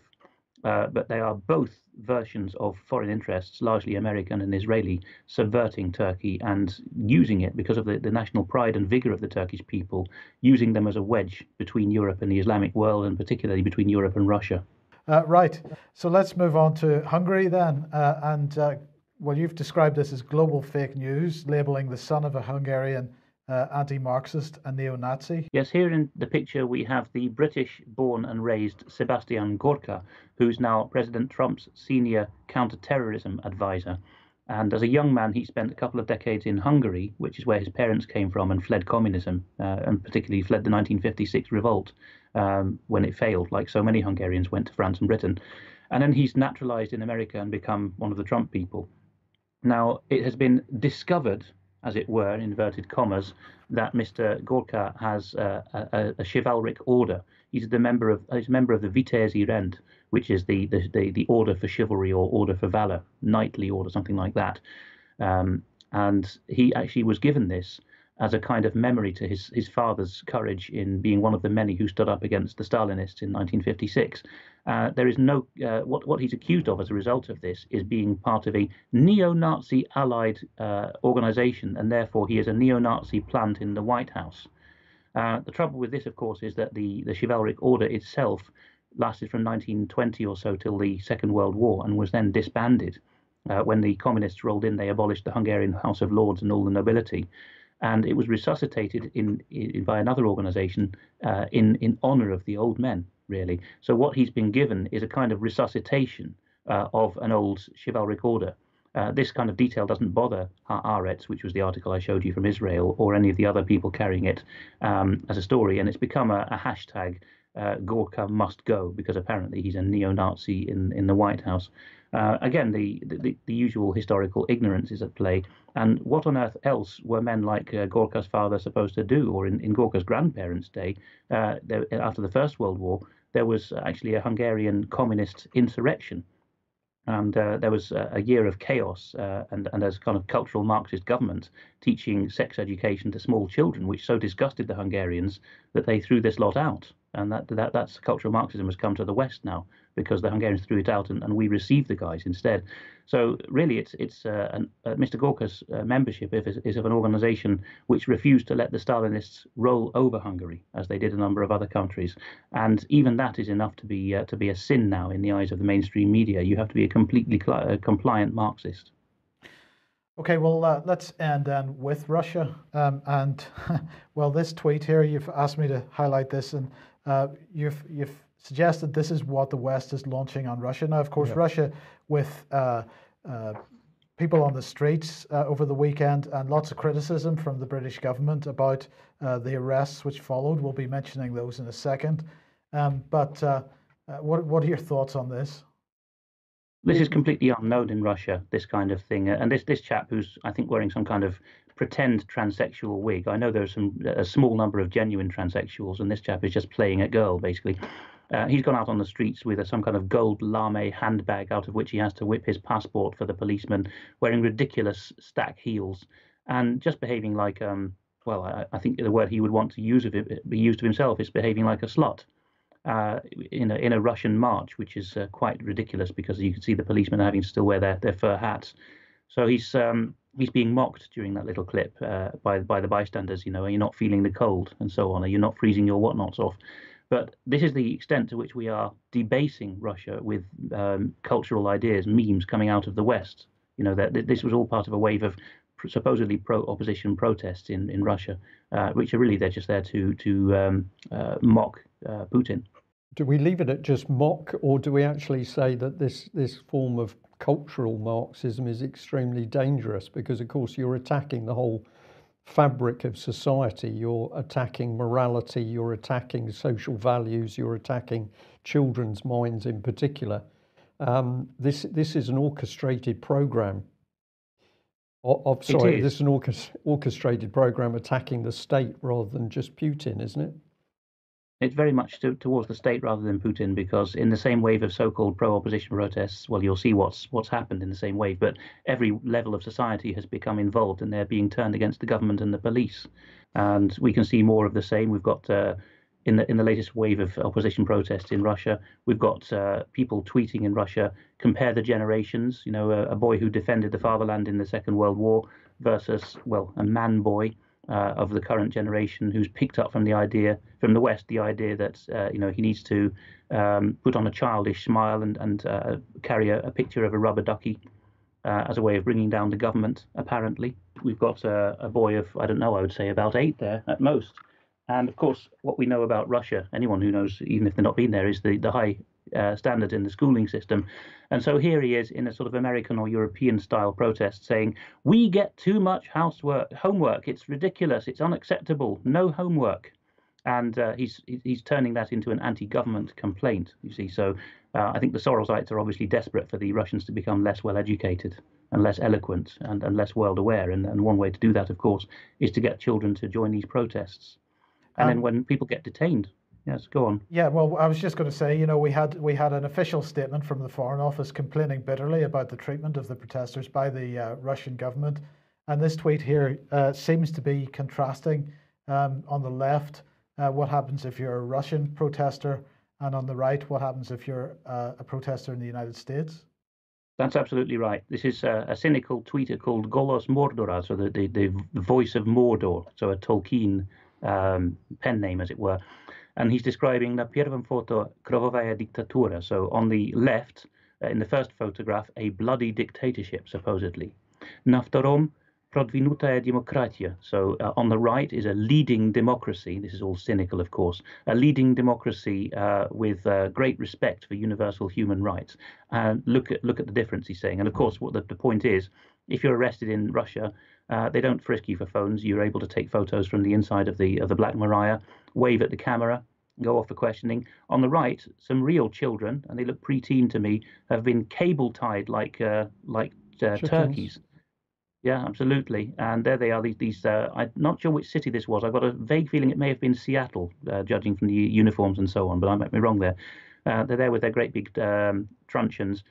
D: but they are both versions of foreign interests, largely American and Israeli, subverting Turkey and using it because of the national pride and vigor of the Turkish people, using them as a wedge between Europe and the Islamic world, and particularly between Europe and Russia.
B: Right. So let's move on to Hungary then. Well, you've described this as global fake news, labeling the son of a Hungarian anti-Marxist and neo-Nazi.
D: Yes, here in the picture we have the British-born and raised Sebastian Gorka, who's now President Trump's senior counter-terrorism advisor. And as a young man, he spent a couple of decades in Hungary, which is where his parents came from, and fled communism, and particularly fled the 1956 revolt when it failed, like so many Hungarians went to France and Britain. And then he's naturalized in America and become one of the Trump people. Now, it has been discovered, as it were, in inverted commas, that Mr. Gorka has a chivalric order. He's a member of the Vitezi Rend, which is the order for chivalry or order for valor, knightly order, something like that. And he actually was given this as a kind of memory to his father's courage in being one of the many who stood up against the Stalinists in 1956. There is no what he's accused of as a result of this is being part of a neo-Nazi allied organization, and therefore he is a neo-Nazi plant in the White House. The trouble with this, of course, is that the chivalric order itself lasted from 1920 or so till the Second World War and was then disbanded. When the communists rolled in, they abolished the Hungarian House of Lords and all the nobility. And it was resuscitated by another organization in honor of the old men, really. So what he's been given is a kind of resuscitation of an old chivalric order. This kind of detail doesn't bother Haaretz, which was the article I showed you from Israel, or any of the other people carrying it as a story. And it's become a hashtag, Gorka must go, because apparently he's a neo-Nazi in the White House. Again, the usual historical ignorance is at play. And what on earth else were men like Gorka's father supposed to do? Or in Gorka's grandparents' day, after the First World War, there was actually a Hungarian communist insurrection. And there was a year of chaos and as kind of cultural Marxist government teaching sex education to small children, which so disgusted the Hungarians that they threw this lot out. And that's cultural Marxism has come to the West now because the Hungarians threw it out and we received the guys instead. So really, it's Mr. Gorka's membership is of an organization which refused to let the Stalinists roll over Hungary, as they did a number of other countries. And even that is enough to be a sin now in the eyes of the mainstream media. You have to be a completely compliant Marxist.
B: Okay, well, let's end then with Russia. And well, this tweet here, you've asked me to highlight this, and you've suggested this is what the West is launching on Russia. Now, of course, Russia, with people on the streets over the weekend and lots of criticism from the British government about the arrests which followed. We'll be mentioning those in a second. But what are your thoughts on this?
D: This is completely unknown in Russia, this kind of thing. And this chap who's, I think, wearing some kind of pretend transsexual wig. I know there's a small number of genuine transsexuals, and this chap is just playing a girl, basically. He's gone out on the streets with some kind of gold lame handbag out of which he has to whip his passport for the policeman, wearing ridiculous stack heels, and just behaving like, I think the word he would want to be used of himself is behaving like a slut. In a Russian march, which is quite ridiculous because you can see the policemen having to still wear their fur hats. So he's being mocked during that little clip by the bystanders. You know, are you not feeling the cold and so on? Are you not freezing your whatnots off? But this is the extent to which we are debasing Russia with cultural ideas, memes coming out of the West. You know, that this was all part of a wave of supposedly pro-opposition protests in Russia, which are really they're just there to mock Putin.
A: Do we leave it at just mock, or do we actually say that this form of cultural Marxism is extremely dangerous? Because, of course, you're attacking the whole fabric of society. You're attacking morality, you're attacking social values, you're attacking children's minds in particular. This is an orchestrated program. This is an orchestrated program attacking the state rather than just Putin, isn't it?
D: It's very much towards the state rather than Putin, because in the same wave of so-called pro-opposition protests, well, you'll see what's happened in the same wave, but every level of society has become involved, and they're being turned against the government and the police. And we can see more of the same. We've got in the latest wave of opposition protests in Russia, we've got people tweeting in Russia, compare the generations. You know, a boy who defended the fatherland in the Second World War versus, well, a man boy of the current generation who's picked up from the West, the idea that he needs to put on a childish smile and carry a picture of a rubber ducky as a way of bringing down the government. Apparently, we've got a boy of, I don't know, I would say about 8 there at most. And of course, what we know about Russia, anyone who knows, even if they've not been there, is the high standards in the schooling system. And so here he is in a sort of American or European style protest saying, we get too much homework, it's ridiculous, it's unacceptable, no homework. And he's turning that into an anti-government complaint, you see. So I think the Sorosites are obviously desperate for the Russians to become less well-educated and less eloquent and less world-aware. And one way to do that, of course, is to get children to join these protests. And then when people get detained, yes, go on.
B: Yeah, well, I was just going to say, we had an official statement from the Foreign Office complaining bitterly about the treatment of the protesters by the Russian government. And this tweet here seems to be contrasting on the left what happens if you're a Russian protester, and on the right what happens if you're a protester in the United States.
D: That's absolutely right. This is a cynical tweeter called Golos Mordora, so the voice of Mordor, so a Tolkien pen name, as it were. And he's describing la pierwszą foto krwawa diktatura. So on the left, in the first photograph, a bloody dictatorship, supposedly. Na wtorom prodvinuta demokratia. So on the right is a leading democracy. This is all cynical, of course. A leading democracy with great respect for universal human rights. And look at the difference, he's saying. And of course, what the point is, if you're arrested in Russia, they don't frisk you for phones. You're able to take photos from the inside of the Black Maria, wave at the camera, go off for questioning. On the right, some real children, and they look preteen to me, have been cable tied like turkeys. Yeah, absolutely. And there they are. These I'm not sure which city this was. I've got a vague feeling it may have been Seattle, judging from the uniforms and so on. But I might be wrong there. They're there with their great big truncheons.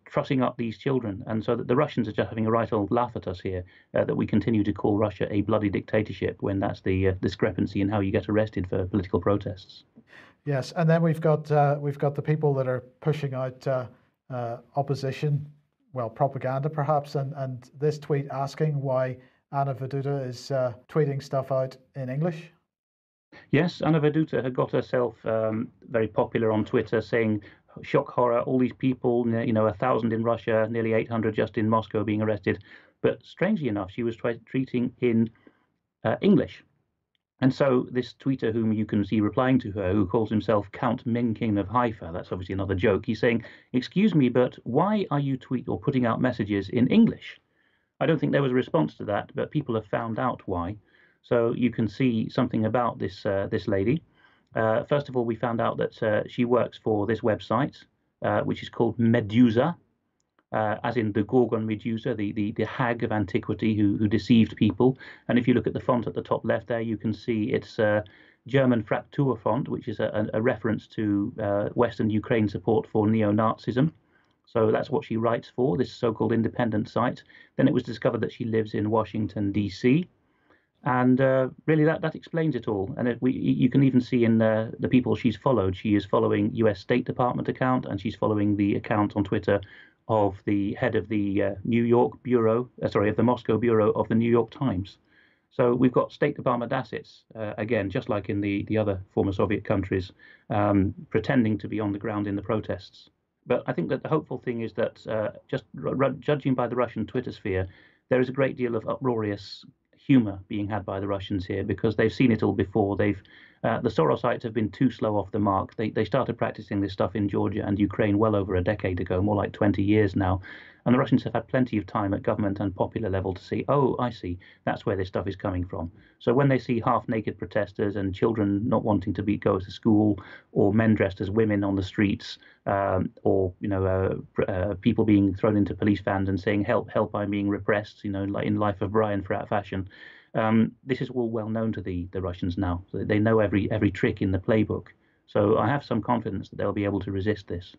D: Trussing up these children. And so that the Russians are just having a right old laugh at us here, that we continue to call Russia a bloody dictatorship when that's the discrepancy in how you get arrested for political protests.
B: Yes, and then we've got the people that are pushing out opposition, well, propaganda perhaps, and this tweet asking why Anna Veduta is tweeting stuff out in English.
D: Yes, Anna Veduta had got herself very popular on Twitter, saying, shock, horror, all these people, 1,000 in Russia, nearly 800 just in Moscow being arrested. But strangely enough, she was tweeting in English. And so this tweeter whom you can see replying to her, who calls himself Count Menkin of Haifa, that's obviously another joke, he's saying, excuse me, but why are you putting out messages in English? I don't think there was a response to that, but people have found out why. So you can see something about this lady. First of all, we found out that she works for this website, which is called Medusa, as in the Gorgon Medusa, the hag of antiquity who deceived people. And if you look at the font at the top left there, you can see it's German Fraktur font, which is a reference to Western Ukraine support for neo-Nazism. So that's what she writes for, this so-called independent site. Then it was discovered that she lives in Washington, D.C., and really, that explains it all. And you can even see in the people she's followed. She is following U.S. State Department account, and she's following the account on Twitter of the head of the of the Moscow bureau of the New York Times. So we've got State Department assets, again, just like in the other former Soviet countries, pretending to be on the ground in the protests. But I think that the hopeful thing is that judging by the Russian Twitter sphere, there is a great deal of uproarious humor being had by the Russians here because they've seen it all before. The Sorosites have been too slow off the mark. They started practicing this stuff in Georgia and Ukraine well over a decade ago, more like 20 years now. And the Russians have had plenty of time at government and popular level to see, oh, I see, that's where this stuff is coming from. So when they see half-naked protesters and children not wanting to go to school, or men dressed as women on the streets, or people being thrown into police vans and saying, help, help, I'm being repressed, like in Life of Brian fashion, this is all well known to the Russians now. So they know every trick in the playbook. So I have some confidence that they'll be able to resist this.